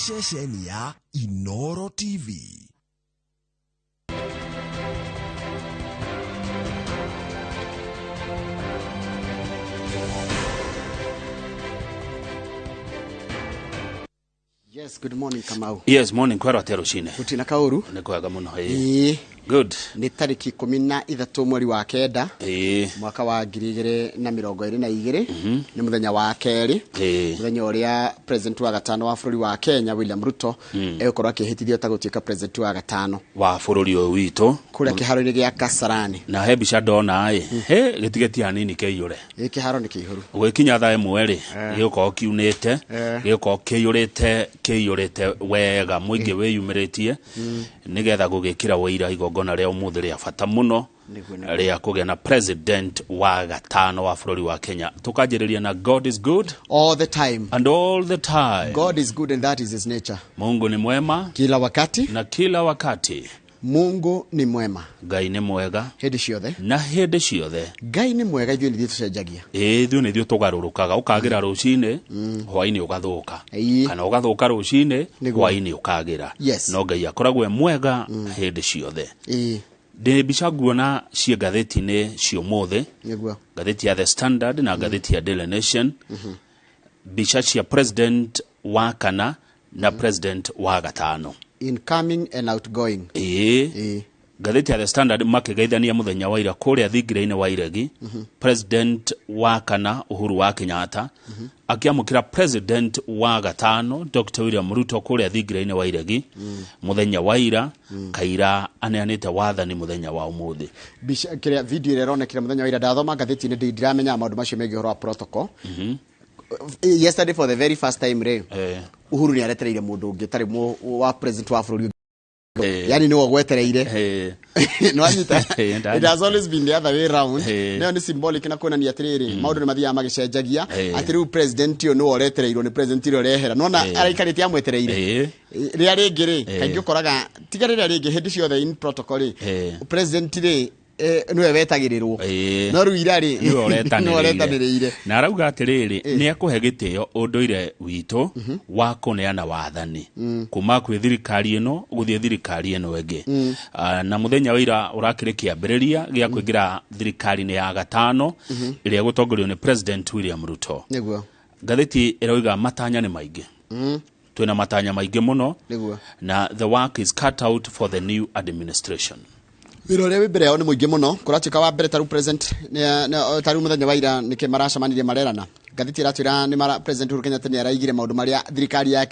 ceceni ya Inoro TV. Yes, good morning Kamau. Yes, morning kwara terucine. Gutina kauru? Ni kwaga muno Good. Ni tariki 13 mweri wa kenda. Mwaka wa 2022. Ni muthenya wa keri. Muthenya uria president wa gatano wa bururi wa Kenya William Ruto ekorwa akihitithio ta gutuika president wa gatano wa bururi uyu witu kuria kiharo-ini gia Kasarani. Na he bica ndona he gitigeti hanini keiyure. Kiharo ni kihuru. Gwikinya thaa imwe ri gikuko kiunite gikuko kiyurite wega muingi wiyumiritie nigetha gugikira wira igongona ria umuthi ria bata muno ria kugia na president wa gatano wa bururi wa Kenya. Tukajiriria na God is good all the time and all the time. God is good and that is his nature. Mungu ni mwema kila wakati na kila wakati. Mungu ni mwema. Ngai ni mwega hindi ciothe na hindi ciothe. Ngai ni mwega ithuĩ nĩ tucenjagia. Ithuĩ nĩ ithuĩ tugarurukaga ukagira rucine hwaini ugathuka kana ugathuka rucine hwaini ukagira. No Ngai akoragwo mwega hindi ciothe. De bica nguona cia ngathĩti-inĩ ciũmũthĩ ngathĩti ya The Standard na ngathĩti ya Daily Nation bica cia president wa kana na president wa gatano incoming and outgoing. Ngathĩti ya The Standard makigeithania muthenya wa ira kũrĩa thingire-inĩ wa iregi president wa kana Uhuru wa Kenyatta akiamukira president wa gatano Dr. William Ruto kũrĩa thingire-inĩ wa iregi muthenya wa ira kaira aneanĩte wathani muthenya wa umuthi. Bica kĩrĩa video ĩrĩa ĩronekire muthenya wa ira ndathoma ngathĩti-inĩ ndiramenya maũndũ macio megiĩ ũhoro wa protocol. Yesterday for the very first time Uhuru ni aretereire mundu ungi tari wa president wa bururi yani ni wagwetereire no anyita it has always been the other way around. No ni symbolic na kuona ni atiriri maundu ni mathia magicenjagia atiru president yo no oretereirwo ni president iro rehera no na araikarite amwetereire ria ringi kaingi ukoraga tigarira ringi hindi ciothe in protocol president ri niwe wetagirirwo no ruira ri no oretaniriire na arauga atiriri ni akuhe gitio unduire witu wa kuneana wathani kuma kwi thirikari ino guthie thirikari ino enge na muthenya wa ira urakire kiambiriria gia kuingira thirikari ni ya gatano iria gutongorio ni president William Ruto. Niguo ngathiti iroiga matanya ni maingi twina matanya maingi muno na the work is cut out for the new administration. Wiro ria mbere yao ni muingi muno kuratuika wa mbere taru president taru muthenya wa ira nike maracamanirie marerana ngathiti iratwira ni president Uhuru Kenyatta ni araigire maundu maria thirikari yake